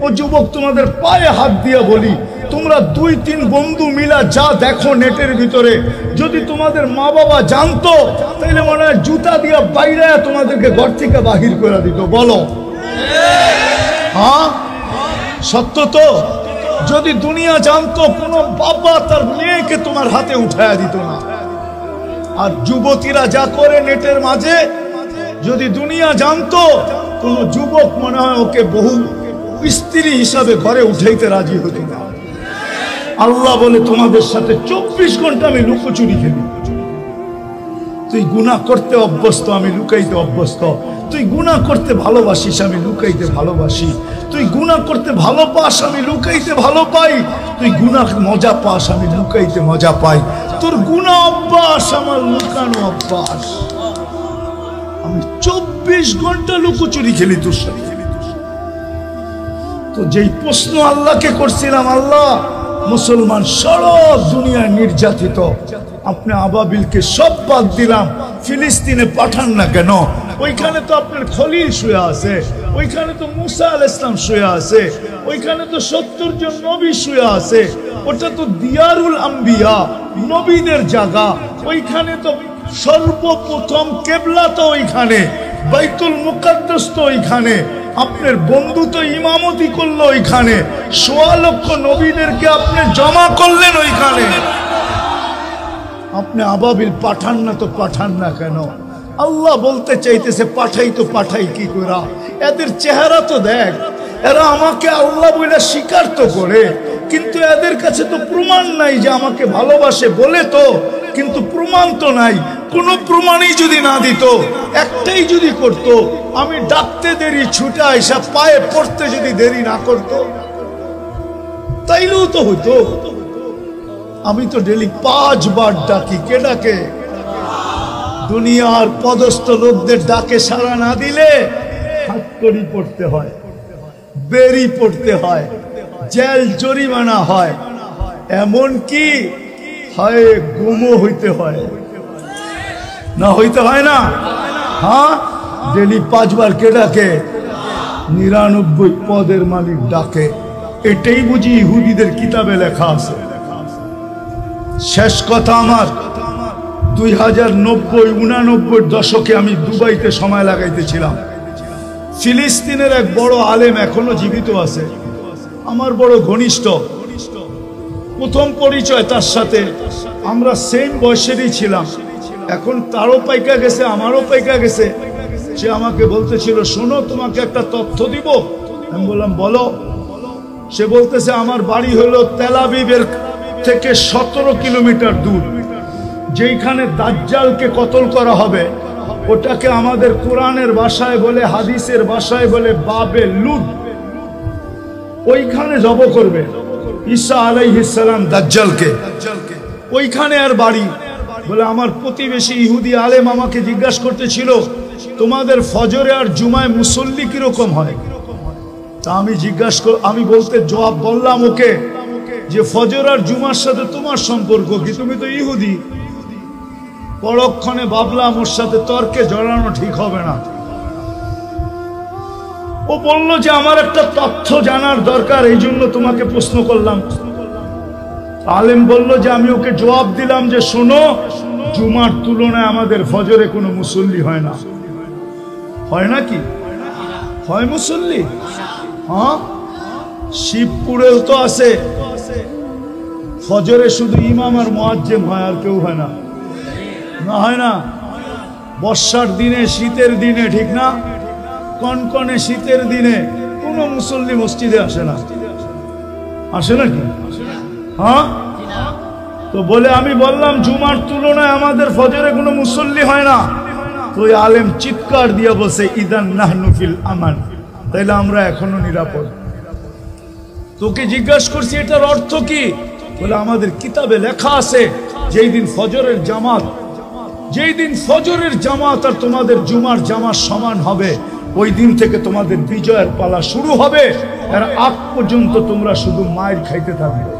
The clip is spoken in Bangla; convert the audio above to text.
ও যুবক, তোমাদের পায়ে হাত দিয়ে বলি, তোমরা 2-3 বন্ধু মিলা যা দেখো নেটের ভিতরে, যদি তোমাদের মা বাবা জানতো তাহলে মনে হয় জুতা দিয়ে বাইরে তোমাদেরকে ঘর থেকে বাহির করে দিত। বলো হ্যাঁ, সত্য তো? যদি দুনিয়া জানতো, কোনো বাবা তার মেয়েকে তোমার হাতে উঠায়া দিত না। আর যুবতীরা যা করে নেটের মাঝে, যদি দুনিয়া জানতো, কোন যুবক মনে হয় ওকে বহু স্ত্রী হিসাবে ঘরে উঠাইতে রাজি হতো না। আল্লাহ বলে, তোমাদের সাথে 24 ঘন্টা আমি লুকোচুরি খেলি। তুই গুনাহ করতে অভ্যস্ত, আমি লুকাইতে অভ্যস্ত। তুই গুনাহ করতে ভালোবাসিস, আমি লুকাইতে ভালোবাসি। তুই গুনাহ করতে ভালো পাস, আমি লুকাইতে ভালো পাই। তুই গুনাহ মজা পাস, আমি লুকাইতে মজা পাই। তোর গুনাহ অভ্যাস, আমার লুকানো অভ্যাস। আমি 24 ঘন্টা লুকোচুরি খেলি তোর সাথে। তো যেই প্রশ্ন আল্লাহকে করছিলাম, আল্লাহ মুসলমান সারা দুনিয়ায় নির্যাতিত, আপনি আবাবিলকে সব বাদ দিলাম, ফিলিস্তিনে পাঠান না কেন? ওইখানে তো আপনার খলিল শুয়ে আছে, ওইখানে তো মুসা আলাইহিস সালাম শুয়ে আছে, ওইখানে তো 70 জন নবী শুয়ে আছে। ওটা তো দিয়ারুল আম্বিয়া, নবীদের জায়গা। ওইখানে তো সর্বপ্রথম কেবলা তো ওইখানে, বাইতুল মুকাদ্দাস তো ওইখানে। আপনার বন্ধু তো ইমামতি করলো ওইখানে, 1.25 লক্ষ নবীদেরকে আপনি জমা করলেন ওইখানে। আপনি আবাবিল পাঠান না তো পাঠান না কেন? আল্লাহ বলতে চাইতেছে, পাঠাই তো পাঠাই কি করা? এদের চেহারা তো দেখ, এরা আমাকে আল্লাহ বলে স্বীকার তো করে, কিন্তু এদের কাছে তো প্রমাণ নাই যে আমাকে ভালোবাসে বলে তো, কিন্তু প্রমাণ তো নাই। কোনো প্রমাণই যদি না দিত, একটাই যদি করত, আমি ডাকতে দেরি, ছুটে আইসা পায়ে পড়তে যদি দেরি না করত, তাইলেও তো হইতো। আমি তো ডেলি 5 বার ডাকি। কে ডাকে? দুনিয়ার পদস্থ লোকদের ডাকে সাড়া না দিলে হাত করি পড়তে হয়, বেরি পড়তে হয়, জেল জরিমানা হয়, এমন কি হয় গুমও হইতে হয়। না হইতে হয় না? হ্যাঁ, ডেলি 5 বার কে ডাকে? 99 পদের মালিক ডাকে। এটাই বুঝি ইহুদিদের কিতাবে লেখা আছে। শেষ কথা আমার, 2090-99 দশকে আমি দুবাইতে সময় লাগাইতেছিলাম। ফিলিস্তিনের এক বড় আলেম এখনো জীবিত আছে, আমার বড় ঘনিষ্ঠ। প্রথম পরিচয় তার সাথে, আমরা সেম বয়সেরই ছিলাম। এখন তারও পাইকা গেছে, আমারও পাইকা গেছে। সে আমাকে বলতেছিল, শোনো তোমাকে একটা তথ্য দিব। আমি বললাম, বলো। সে বলতেছে, আমার বাড়ি হলো তেল আবিবের থেকে 17 কিলোমিটার দূর। যেইখানে দাজ্জালকে কতল করা হবে, ওটাকে আমাদের কোরআনের ভাষায় বলে, হাদিসের ভাষায় বলে বাবে লুদ। ওইখানে জব করবে ঈসা আলাইহিস সালাম দাজ্জালকে, ওইখানে আর বাড়ি। বলে আমার প্রতিবেশী ইহুদি আলেম আমাকে জিজ্ঞাসা করতেছিল, তোমাদের ফজরে আর জুমায় মুসল্লি কিরকম হয়? তা আমি বলতে জবাব বললাম ওকে যে, ফজর আর জুমার সাথে তোমার সম্পর্ক কি? তুমি তো ইহুদি। পরক্ষণে ভাবলাম ওর সাথে তর্কে জড়ানো ঠিক হবে না। ও বলল যে, আমার একটা তথ্য জানার দরকার, এই জন্য তোমাকে প্রশ্ন করলাম। আলেম বলল যে, আমি ওকে জবাব দিলাম যে, শোনো, জুমার তুলনায় আমাদের ফজরে কোনো মুসল্লি হয় না। হয় নাকি? হয় মুসল্লি? হ্যাঁ, শিবপুরেও তো আছে। ফজরে শুধু ইমাম আর মুয়াজ্জিম হয়, আর কেউ হয় না। না হয় না? বর্ষার দিনে, শীতের দিনে, ঠিক না? কনকনে শীতের দিনে কোনো মুসল্লি মসজিদে আসে না। আসে নাকি? হ্যাঁ। তো বলে, আমি বললাম জুমার তুলনায় আমাদের ফজরে কোনো মুসল্লি হয় না। তো ওই আলেম চিৎকার দিয়ে বসে, ইদান নাহনু ফিল আমান, তাইলে আমরা এখনো নিরাপদ। তোকে জিজ্ঞাসা করছি এটার অর্থ কি? বলে, আমাদের কিতাবে লেখা আছে, যেই দিন ফজরের জামাত আর তোমাদের জুমার জামাত সমান হবে, ওই দিন থেকে তোমাদের বিজয়ের পালা শুরু হবে। এর আগ পর্যন্ত তোমরা শুধু মায়ের খাইতে থাকবে।